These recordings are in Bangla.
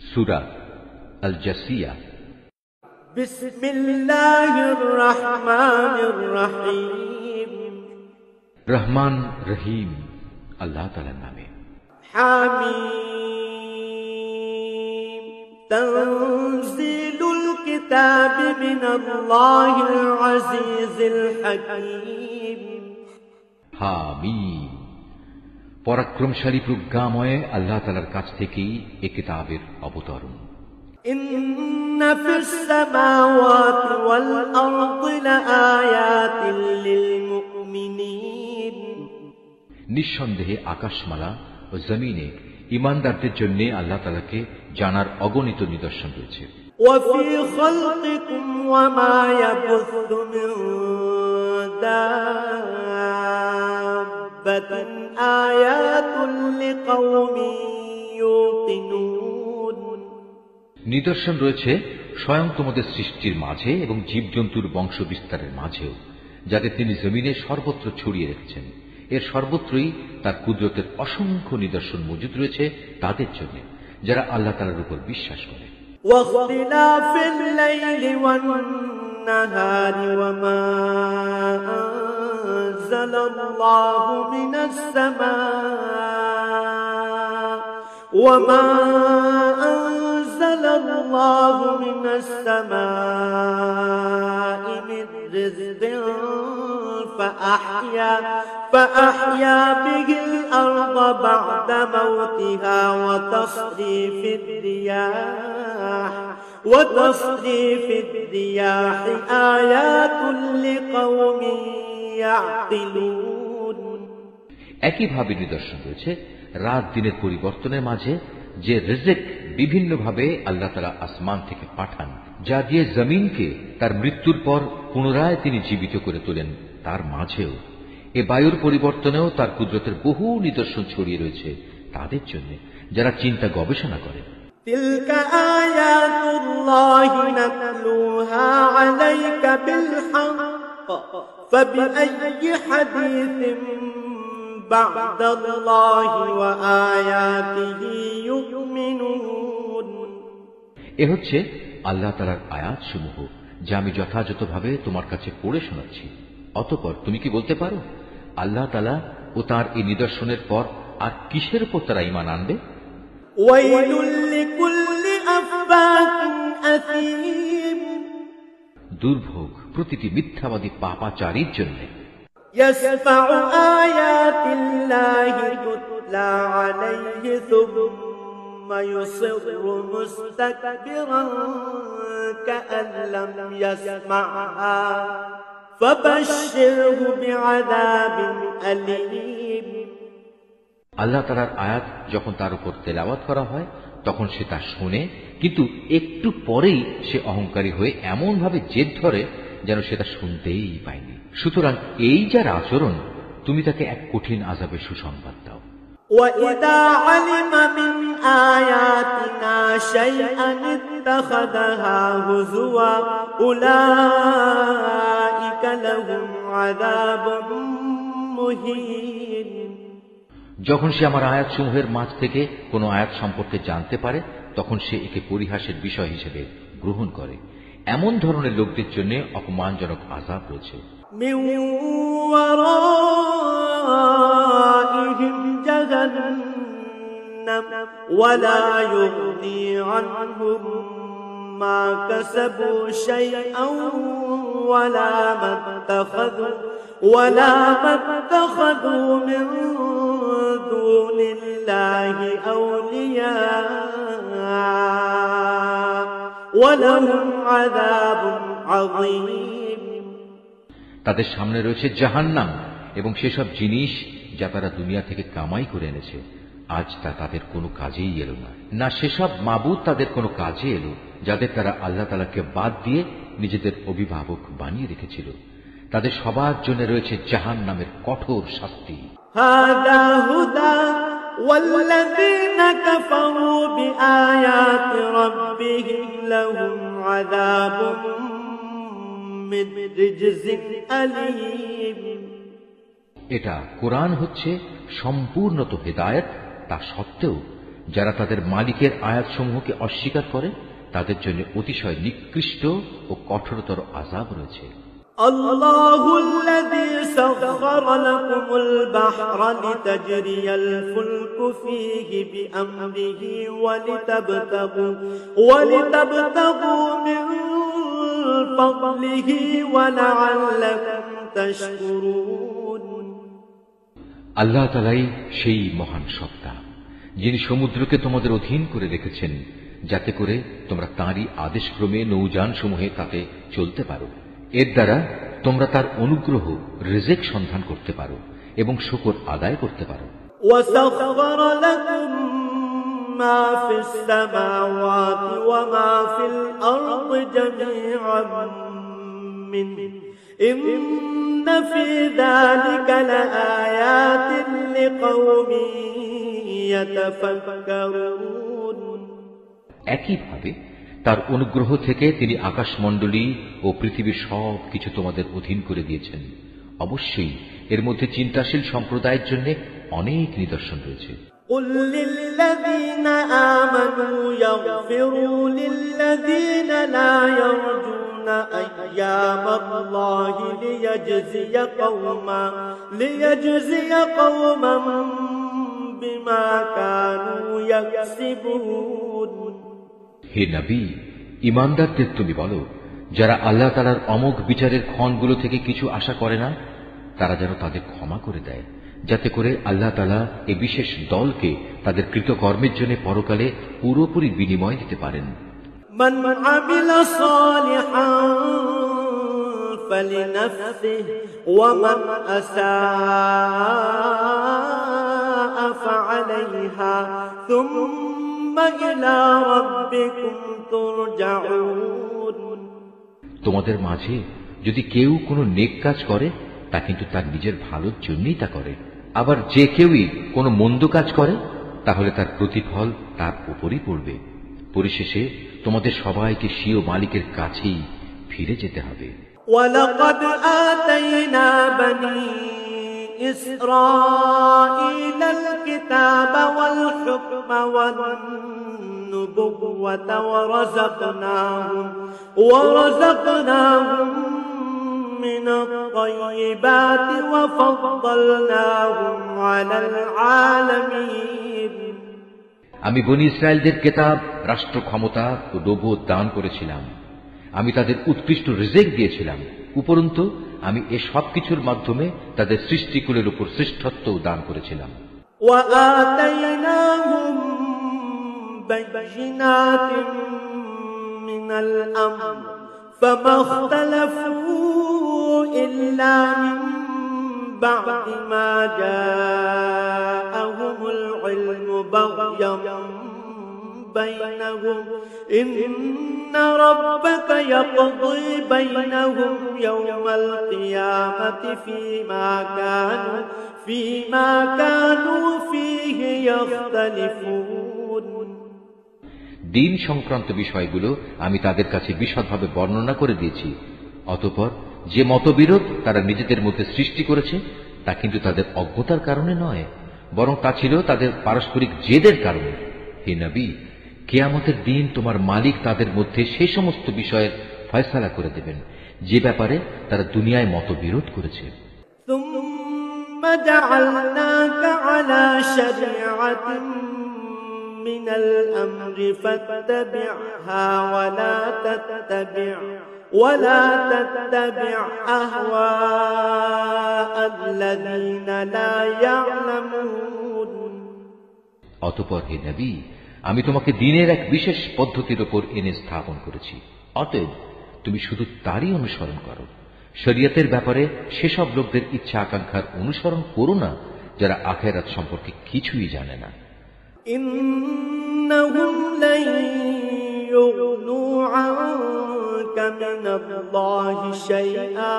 সূরা আল জাসিয়া। বিসমিল্লাহির রহমানির রহিম। রহমান রহিম আল্লাহ তাআলার নামে। হামিম। তানজিলুল কিতাবি মিনাল্লাহিল আজিজিল হাকীম। হামিম। পরাক্রমশালী প্রজ্ঞাময় আল্লাহ তাআলার কাছ থেকেই এ কিতাবের অবতরণ। ইন্না ফিস সামাওয়াতি ওয়াল আরদি লাআয়াতিন লিল মুমিনিন। নিঃসন্দেহে আকাশমালা ও জমিনে ঈমানদারদের জন্য আল্লাহ তাআলাকে জানার অগণিত নিদর্শন রয়েছে। ওয়া ফি খালকিকুম ওয়া মা ইয়াবুসু মিন দাব্বাতিন আয়াতুন লিকাওমিন ইউকিনুন। নিদর্শন রয়েছে স্বয়ং তোমাদের সৃষ্টির মাঝে এবং জীবজন্তুর বংশ বিস্তারের মাঝেও, যাদের তিনি জমিনে সর্বত্র ছড়িয়ে রেখেছেন। এর সর্বত্রই তার কুদরতের অসংখ্য নিদর্শন মজুদ রয়েছে তাদের জন্য যারা আল্লাহ তাআলার উপর বিশ্বাস করে। ওয়াখতিলাফিল লাইলি ওয়ান নাহারি ওয়া মা আনজালাল্লাহু মিনাস সামাই মিন রিজকিন فأحيا به الأرض بعد موتها وتصريف الرياح آيات لقوم يعقلون। একইভাবে নিদর্শন রয়েছে রাত দিনের পরিবর্তনের মাঝে, যে রিজক বিভিন্নভাবে আল্লাহ তাআলা আসমান থেকে পাঠান, যা দিয়ে জমিনকে তার মৃত্যুর পর পুনরায় তিনি জীবিত করে তোলেন, তার মাঝেও এ বায়ুর পরিবর্তনেও তার কুদরতের বহু নিদর্শন ছড়িয়ে রয়েছে তাদের জন্য যারা চিন্তা গবেষণা করে। তিলকা আয়াতুল্লাহি নাতলুহা আলাইকা বিল হক ফাবিআইয়ি হাদিসিন বা'দাল্লাহি ওয়া আয়াতিহি ইউমিনুন। এ হচ্ছে আল্লাহ তাআলার আয়াতসমূহ যা আমি যথাযথভাবে তোমার কাছে পড়ে শোনাচ্ছি। অতঃপর তুমি কি বলতে পারো আল্লাহ তাআলা ও তার এই নিদর্শনের পর আর কিসের উপর তারা ঈমান আনবে? ওয়াইলুল লিকুল্লি আফবাকিন আথীম। দুর্ভোগ প্রতিটি মিথ্যাবাদী পাপাচারীর জন্য। ইয়াসমাউ আয়াতিল্লাহি তুতলা আলাইহি সুম্মা ইউসিরু মুস্তাকবিরান কাআন লাম ইয়াসমা'হা ফাবাশশিরহু বিআযাবিন আলীম। আল্লাহ তাআলার আয়াত যখন তার উপর তেলাওয়াত করা হয় তখন সে তা শোনে, কিন্তু একটু পরেই সে অহংকারী হয়ে এমন ভাবে জেদ ধরে যেন সেটা শুনতেই পায়নি। সুতরাং এই যার আচরণ, তুমি তাকে এক কঠিন আযাবের সুসংবাদ দাও। وَإِذَا عَلِمَ مِنْ آيَاتِنَا شَيْئًا اتَّخَذَهَا هُزُوًا أُولَئِكَ لَهُمْ عَذَابٌ مُهِينٌ। যখন সে আমার আয়াতসমূহের মাঝ থেকে কোনো আয়াত সম্পর্কে জানতে পারে তখন সে একে পরিহাসের বিষয় হিসেবে গ্রহণ করে। এমন ধরনের লোকদের জন্য অপমানজনক আযাব রয়েছে। মিন ওয়ারাইহিম জাহান্নাম ওয়ালা ইউগনি আনহুম মা কাসাবু শাইআন ওয়ালা মাত্তাখাযু মিন দুনিল্লাহি আউলিয়া ওয়ালাহুম আযাবুন আযীম। তাদের সামনে রয়েছে জাহান্নাম এবং সেসব জিনিস যা তারা দুনিয়া থেকে কামাই করে এনেছে, আজ তা তাদের কোনো কাজেই এলো না। না সেসব মাবুদ তাদের কোনো কাজে এলো যাদের তারা আল্লাহ তাআলাকে বাদ দিয়ে নিজেদের অভিভাবক বানিয়ে রেখেছিল। তাদের সবার জন্য রয়েছে জাহান্নামের কঠোর শাস্তি। হাদা হুদা ওয়াল্লাযীনা কাফারু বিআয়াতি রাব্বিহিম লাহুম আযাবুম মিন রিজজিন আলীম। এটা কোরআন হচ্ছে সম্পূর্ণত হেদায়েত, তা সত্ত্বেও যারা তাদের মালিকের আয়াতসমূহকে অস্বীকার করে তাদের জন্য অতিশয় নিকৃষ্ট ও কঠোরতর আযাব রয়েছে। الله الذي سخر لكم البحر لتجري الفلك فيه بأمره ولتبتغوا من فضله ولعلكم تشكرون। আল্লাহ তাআলাই সেই মহান সত্তা যিনি সমুদ্রকে তোমাদের অধীন করে রেখেছেন যাতে করে তোমরা তাঁরই আদেশক্রমে নৌযান সমূহে তাতে চলতে পারো। এর দ্বারা তোমরা তার অনুগ্রহ রিজিক সন্ধান করতে পারো এবং শুকর আদায় করতে পারো। وَسَخَّرَ لَكُم مَّا فِي السَّمَاوَاتِ وَمَا فِي الْأَرْضِ جَمِيعًا مِّنْهُ إِنَّ فِي ذَلِكَ لَآيَاتٍ لِقَوْمٍ يَتَفَكَّرُونَ। একইভাবে তার অনুগ্রহ থেকে তিনি আকাশমণ্ডলী ও পৃথিবীর সব কিছু তোমাদের অধীন করে দিয়েছেন। অবশ্যই এর মধ্যে চিন্তাশীল সম্প্রদায়ের জন্য অনেক নিদর্শন রয়েছে। قُل لِّلَّذِينَ آمَنُوا يَغْفِرُوا لِلَّذِينَ لَا يَرْجُونَ أَيَّامَ اللَّهِ لِيَجْزِيَ قَوْمًا بِمَا كَانُوا يَكْسِبُونَ। হে নবী, ঈমানদারদের তুমি বলো, যারা আল্লাহ তাআলার অমোঘ বিচারের ক্ষণগুলো থেকে কিছু আশা করে না তারা যেন তাদের ক্ষমা করে দেয়, যাতে করে আল্লাহ তাআলা এই বিশেষ দলকে তাদের কৃতকর্মের জন্য পরকালে পুরোপুরি বিনিময় দিতে পারেন। মান আমিলা সালিহান ফালিনাফসিহি ওয়া মান আসাআ ফাআলাইহা থুম্মা ইলা রাব্বিকুম তুরজাউন। তোমাদের মাঝে যদি কেউ কোনো নেক কাজ করে তা কিন্তু তার নিজের ভালোর জন্যই তা করে, আবার যে কেউই কোনো মন্দ কাজ করে তাহলে তার প্রতিফল তার উপরই পড়বে। পরিশেষে তোমাদের সবাইকে স্বীয় মালিকের কাছেই ফিরে যেতে হবে। ওয়ালাকাদ আতাইনা বনি ইসরাঈলাল কিতাবা ওয়াল হুকমা ওয়ান নুবুওয়াতা ওয়ারাযাকনাহুম মিনাত তাইয়্যিবাতি ওয়া ফাদ্দালনাহুম আলাল আলামিন। আমি বনী ইসরায়েলদের কিতাব, রাষ্ট্র ক্ষমতা ও নবুয়ত দান করেছিলাম। আমি তাদের উৎকৃষ্ট রিজিক দিয়েছিলাম। উপরন্তু আমি এ সব কিছুর মাধ্যমে তাদের সৃষ্টিকুলের উপর শ্রেষ্ঠত্ব দান করেছিলাম। وآتيناهم بينات من الأمر فما اختلفوا إلا من بعد ما جاءهم العلم بغيا بينهم إن ربك يقضي بينهم يوم القيامة فيما كانوا فيه يختلفون। দিন সংক্রান্ত বিষয়গুলো আমি তাদের কাছে বিশদভাবে বর্ণনা করে দিয়েছি। অতঃপর যে মতবিরোধ তারা নিজেদের মধ্যে সৃষ্টি করেছে তা কিন্তু তাদের অজ্ঞতার কারণে নয়, বরং তা ছিল তাদের পারস্পরিক জেদের কারণে। হে নবী, কিয়ামতের দিন তোমার মালিক তাদের মধ্যে সেই সমস্ত বিষয়ের ফয়সালা করে দেবেন যে ব্যাপারে তারা দুনিয়ায় মতবিরোধ করেছে। ثم جعلناك على شريعة من الأمر فاتبعها ولا تتبع أهواء الذين لا يعلمون। অতঃপর হে নবী, আমি তোমাকে দ্বীনের এক বিশেষ পদ্ধতির উপর এনে স্থাপন করেছি, অতএব তুমি শুধু তারই অনুসরণ করো। শরীয়তের ব্যাপারে সেসব লোকদের ইচ্ছা আকাঙ্ক্ষার অনুসরণ করো না যারা আখিরাত সম্পর্কে কিছুই জানে না। ইন্নাহুম লা ইউগনু আনকা মিনাল্লাহি শাইআ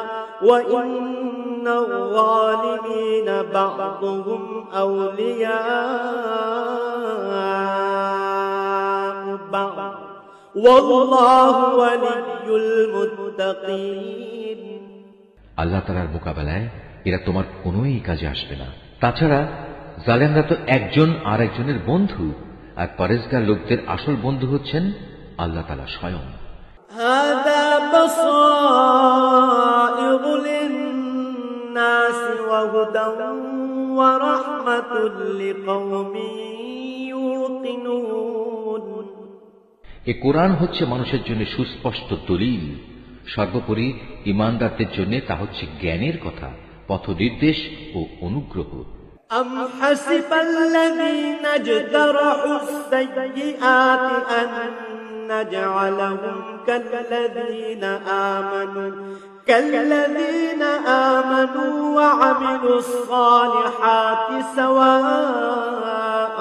ওয়া ইন্নাল যালিমিনা বা'দুহুম আউলিয়াউ বা'দ ওয়াল্লাহু ওয়ালিয়ুল মুত্তাকিন। আল্লাহ তাআলার মোকাবেলায় এরা তোমার কোনোই কাজে আসবে না। তাছাড়া জালেমরা তো একজন আর একজনের বন্ধু, আর পরেজগার লোকদের আসল বন্ধু হচ্ছেন আল্লাহ তাআলা স্বয়ং। هذا بصائر للناس وهدى ورحمة لقوم يوقنون। এ কোরআন হচ্ছে মানুষের জন্য সুস্পষ্ট দলিল, সর্বোপরি ঈমানদারদের জন্য তা হচ্ছে জ্ঞানের কথা, পথ নির্দেশ ও অনুগ্রহ। أم حسب الذين اجترحوا السيئات أن نجعلهم كالذين آمنوا وعملوا الصالحات سواء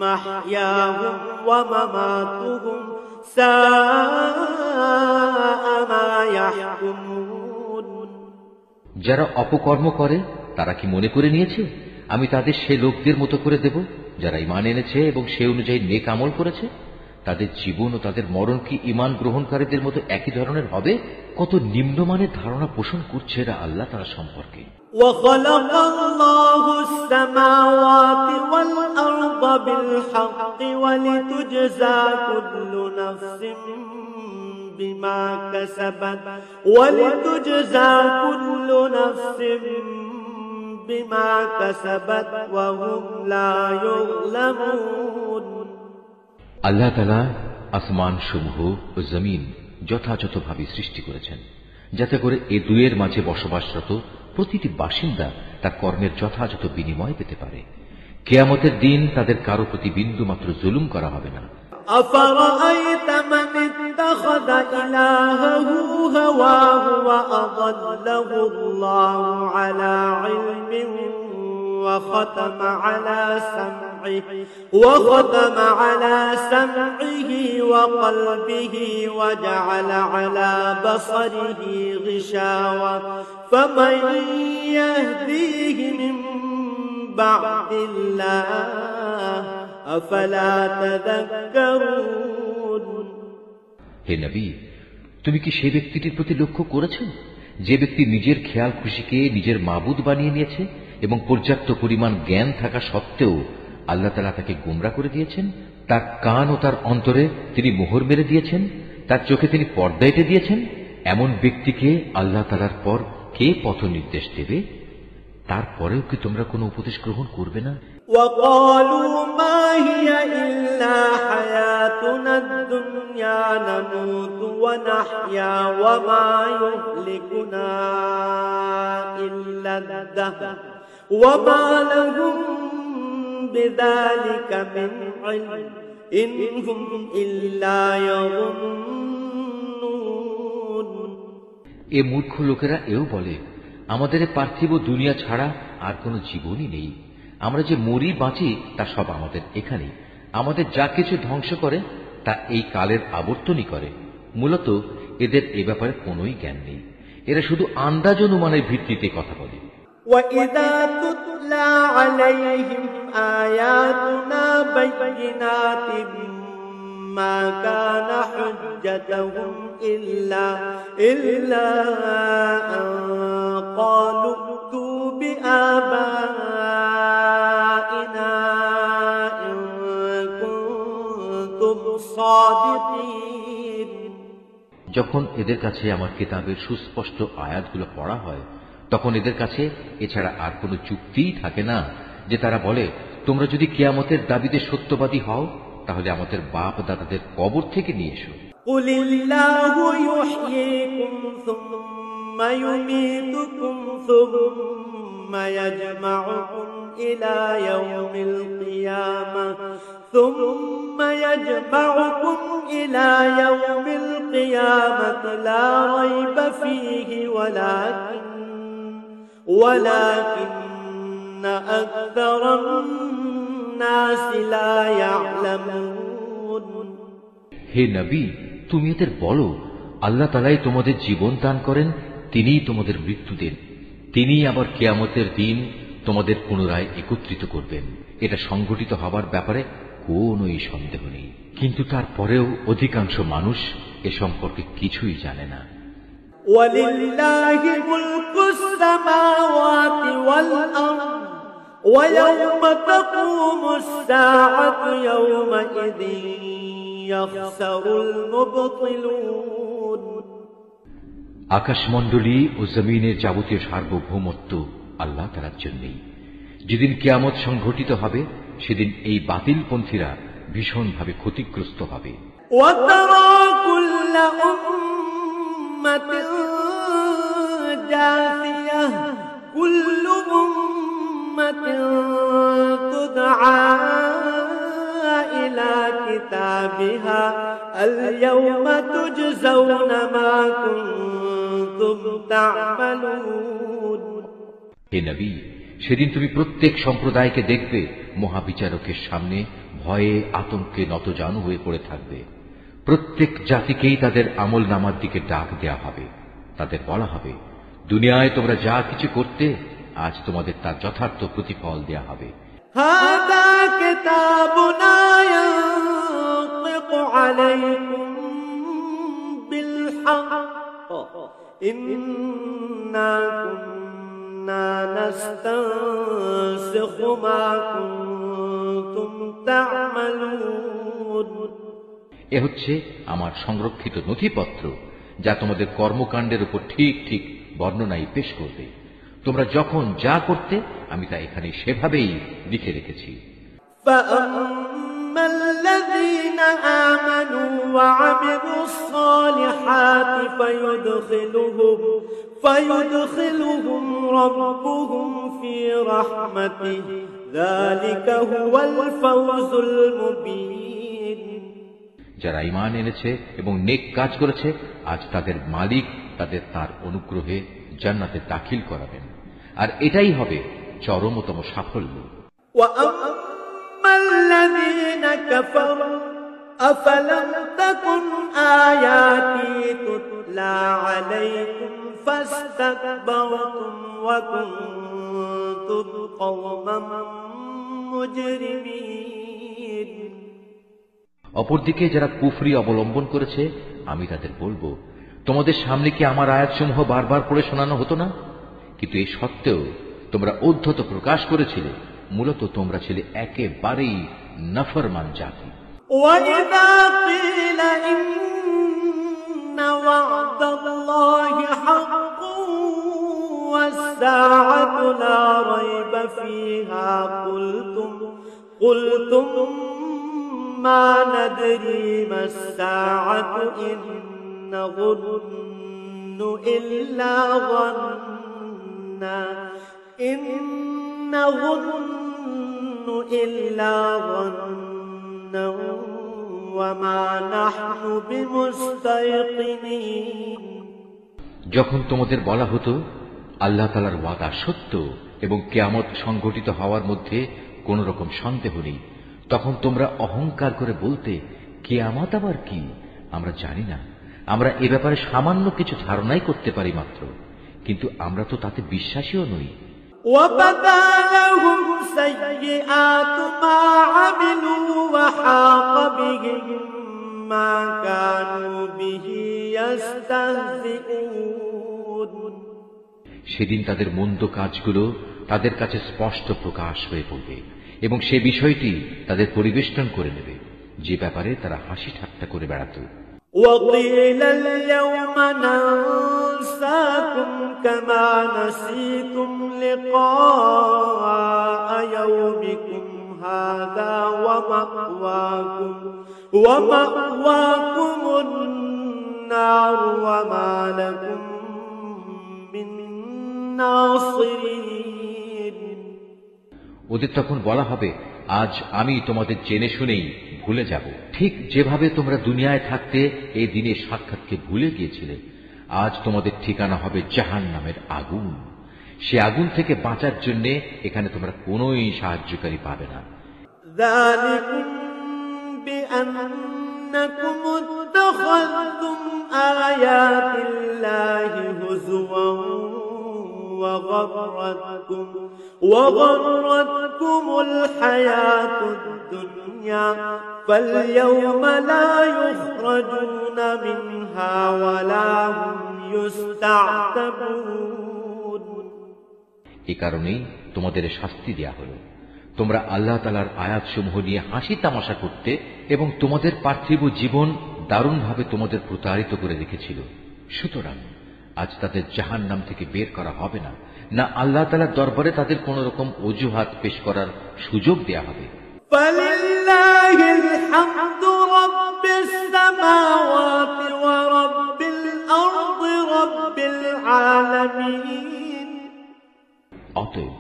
محياهم ومماتهم ساء ما يحكمون। যারা অপকর্ম করে তারা কি মনে করে নিয়েছে আমি তাদের সে লোকদের মতো করে দেব যারা ঈমান এনেছে এবং সে অনুযায়ী নেক আমল করেছে? তাদের জীবন ও তাদের মরণ কি ঈমান গ্রহণকারীদের মতো একই ধরনের হবে? কত নিম্নমানের ধারণা পোষণ করছে এরা আল্লাহ তাআলা সম্পর্কে। وخلق الله السماوات والأرض بالحق ولتجزى كل نفس بما كسبت وهم لا يظلمون। আল্লাহ তাআলা আসমান সমূহ ও জমিন যথাযথভাবে সৃষ্টি করেছেন যাতে করে এ দুয়ের মাঝে বসবাসরত প্রতিটি বাসিন্দা তার কর্মের যথাযথ বিনিময় পেতে পারে। কিয়ামতের দিন তাদের কারো প্রতি বিন্দু মাত্র জুলুম করা হবে না। أفرأيت من اتخذ إلهه هواه وأضله الله على علم وختم على سمعه وقلبه وجعل على بصره غشاوة فمن يهديه من بعد الله أفلا تذكرون। হে নবী, তুমি কি সেই ব্যক্তিটির প্রতি লক্ষ্য করেছো যে ব্যক্তি নিজের খেয়াল খুশিকে নিজের মাবুদ বানিয়ে নিয়েছে এবং পর্যাপ্ত পরিমাণ জ্ঞান থাকা সত্ত্বেও আল্লাহ তাআলা তাকে গোমরা করে দিয়েছেন? তার কান ও তার অন্তরে তিনি মোহর মেরে দিয়েছেন, তার চোখে তিনি পর্দা এঁটে দিয়েছেন। এমন ব্যক্তিকে আল্লাহ তাআলার পর কে পথ নির্দেশ দেবে? তারপরেও কি তোমরা কোনো উপদেশ গ্রহণ করবে না? وقالوا ما هي إلا حياتنا الدنيا نموت ونحيا وما يهلكنا إلا الدهر وما لهم بذلك من علم إن هم إلا يظنون। এ মূর্খ লোকেরা এও বলে আমাদের পার্থিব দুনিয়া ছাড়া আর কোনো জীবনই নেই, আমরা যে মরি বাঁচি তা সব আমাদের এখানেই, আমাদের যা কিছু ধ্বংস করে তা এই কালের আবর্তনই করে। মূলত এদের এ ব্যাপারে কোনোই জ্ঞান নেই, এরা শুধু আন্দাজ অনুমানের ভিত্তিতে কথা বলে। وَإِذَا تُتْلَى عَلَيْهِمْ آيَاتُنَا بَيِّنَاتٍ مَا كَانَ حُجَّتُهُمْ إِلَّا أَن قَالُوا ائْتُوا بِآبَائِنَا إِن كُنتُمْ صَادِقِينَ। যখন এদের কাছে আমার কিতাবের সুস্পষ্ট আয়াতগুলো পড়া হয় তখন এদের কাছে এছাড়া আর কোনো যুক্তিই থাকে না যে তারা বলে তোমরা যদি কিয়ামতের দাবিতে সত্যবাদী হও তাহলে আমাদের বাপ দাদাদের কবর থেকে নিয়ে এসো। قُلِ اللَّهُ يُحْيِيكُمْ ثُمَّ يُمِيتُكُمْ ثُمَّ يَجْمَعُكُمْ إِلَى يَوْمِ الْقِيَامَةِ لَا رَيْبَ فِيهِ ولكن أكثر الناس لا يعلمون। হে নবী, তুমি এদের বলো আল্লাহ তাআলাই তোমাদের জীবন দান করেন, তিনিই তোমাদের মৃত্যু দেন, তিনিই আবার কিয়ামতের দিন তোমাদের পুনরায় একত্রিত করবেন। এটা সংঘটিত হবার ব্যাপারে কোনোই সন্দেহ নেই, কিন্তু তারপরেও অধিকাংশ মানুষ এ সম্পর্কে কিছুই জানে না। ولله ملك السماوات والأرض ويوم تقوم الساعة يومئذ يخسر المبطلون আকাশমণ্ডলী ও জমিনের যাবতীয় সার্বভৌমত্ব আল্লাহ তাআলার জন্যই। যেদিন কিয়ামত সংঘটিত হবে সেদিন এই বাতিলপন্থীরা ভীষণভাবে ক্ষতিগ্রস্ত হবে। وترى كل أمة جاثية كل أمة تدعى إلى كتابها اليوم تجزون ما كنتم تعملون হে নবী, সেদিন তুমি প্রত্যেক সম্প্রদায়কে দেখবে মহাবিচারকের সামনে ভয়ে আতঙ্কে নতজানু হয়ে পড়ে থাকবে। প্রত্যেক জাতিকেই তাদের আমল নামার দিকে ডাক দেয়া হবে। তাদের বলা হবে, দুনিয়ায় তোমরা যা কিছু করতে আজ তোমাদের তার যথার্থ প্রতিফল দেয়া হবে। هذا كتابنا ينطق عليكم بالحق إنا كنا نستنسخ ما كنتم تعملون এ হচ্ছে আমার সংরক্ষিত নথিপত্র, যা তোমাদের কর্মকাণ্ডের উপর ঠিক ঠিক বর্ণনাই পেশ করবে। তোমরা যখন যা করতে আমি তা এখানে সেভাবেই লিখে রেখেছি। فأما الذين آمنوا وعملوا الصالحات فيدخلهم ربهم في رحمته ذلك هو الفوز المبين যারা ঈমান এনেছে এবং নেক কাজ করেছে আজ তাদের মালিক তাদের তার অনুগ্রহে জান্নাতে দাখিল করাবেন, আর এটাই হবে চরমতম সাফল্য। وأما الذين كفروا أفلم تكن آياتي تتلى عليكم فاستكبرتم وكنتم قوما مجرمين অপরদিকে যারা কুফরি অবলম্বন করেছে আমি তাদের বলবো, তোমাদের সামনে কি আমার আয়াতসমূহ বারবার পড়ে শোনানো হতো না? কিন্তু এই সত্ত্বেও তোমরা ঔদ্ধত্য প্রকাশ করেছিলে। মূলত তোমরা ছিলে একেবারেই নাফরমান জাতি। وَإِذَا قِيلَ إِنَّ وَعْدَ اللَّهِ حَقٌّ وَالسَّاعَةُ لَا رَيْبَ فِيهَا قُلْتُمْ مَا نَدْرِي مَا السَّاعَةُ إِن نَّظُنُّ إِلَّا ظَنًّا وَمَا نَحْنُ بِمُسْتَيْقِنِينَ যখন তোমাদের বলা হতো আল্লাহ তাআলার ওয়াদা সত্য এবং কিয়ামত সংঘটিত হওয়ার মধ্যে কোন রকম সন্দেহ নেই, তখন তোমরা অহংকার করে বলতে, কিয়ামত আবার কি? আমরা জানি না, আমরা এ ব্যাপারে সামান্য কিছু ধারণাই করতে পারি মাত্র, কিন্তু আমরা তো তাতে বিশ্বাসীও নই। وَبَدَا لَهُمْ سَيِّئَاتُ مَا عَمِلُوا وَحَاقَ بِهِم مَّا كَانُوا بِهِ يَسْتَهْزِئُونَ সেদিন তাদের মন্দ কাজগুলো তাদের কাছে স্পষ্ট প্রকাশ হয়ে পড়বে এবং সে বিষয়টি তাদের পরিবেষ্টন করে নেবে, যে ব্যাপারে তারা হাসি ঠাট্টা করে বেড়াত। وَقِيلَ الْيَوْمَ نَنسَاكُمْ كَمَا نَسِيتُمْ لِقَاءَ يَوْمِكُمْ هَذَا وَمَأْوَاكُمُ النَّارُ وَمَا لَكُمْ مِن نَّاصِرِينَ ওদের তখন বলা হবে, আজ আমি তোমাদের জেনে শুনেই ভুলে যাব, ঠিক যেভাবে তোমরা দুনিয়ায় থাকতে এই দিনের সাক্ষাৎকে ভুলে গিয়েছিলে। আজ তোমাদের ঠিকানা হবে জাহান্নামের আগুন। সে আগুন থেকে বাঁচার জন্য এখানে তোমরা কোনোই সাহায্যকারী পাবে না। ذَلِكُمْ بِأَنَّكُمُ اتَّخَذْتُمْ آيَاتِ اللَّهِ هُزُوًا وَغَرَّتْكُمُ الْحَيَاةُ الدُّنْيَا الدنيا فاليوم لا يخرجون منها ولا هم يستعتبون এ কারণেই তোমাদের শাস্তি দেয়া হলো। তোমরা আল্লাহ তাআলার আয়াতসমূহ নিয়ে হাসি তামাশা করতে এবং তোমাদের পার্থিব জীবন দারুণভাবে তোমাদের প্রতারিত করে রেখেছিল। সুতরাং আজ তাদের জাহান্নাম থেকে বের করা হবে না, না আল্লাহ তাআলার দরবারে তাদের কোন রকম অজুহাত পেশ করার সুযোগ দেয়া হবে। فلله الحمد رب السماوات ورب الأرض رب العالمين অতএব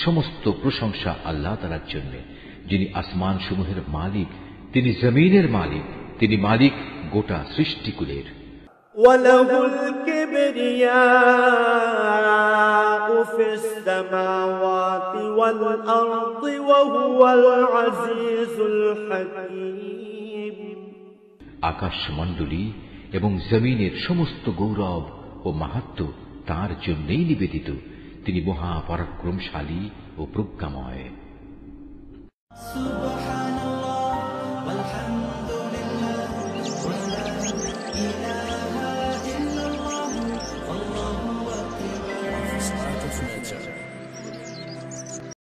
সমস্ত প্রশংসা আল্লাহ তাআলার জন্য, যিনি আসমান সমূহের মালিক, তিনি জমিনের মালিক, তিনি মালিক গোটা সৃষ্টিকুলের। وله الكبرياء في السماوات والأرض وهو العزيز الحكيم আকাশমণ্ডলী এবং জমিনের সমস্ত গৌরব ও মাহাত্ম্য তাঁর জন্যই নিবেদিত। তিনি মহাপরাক্রমশালী ও প্রজ্ঞাময়।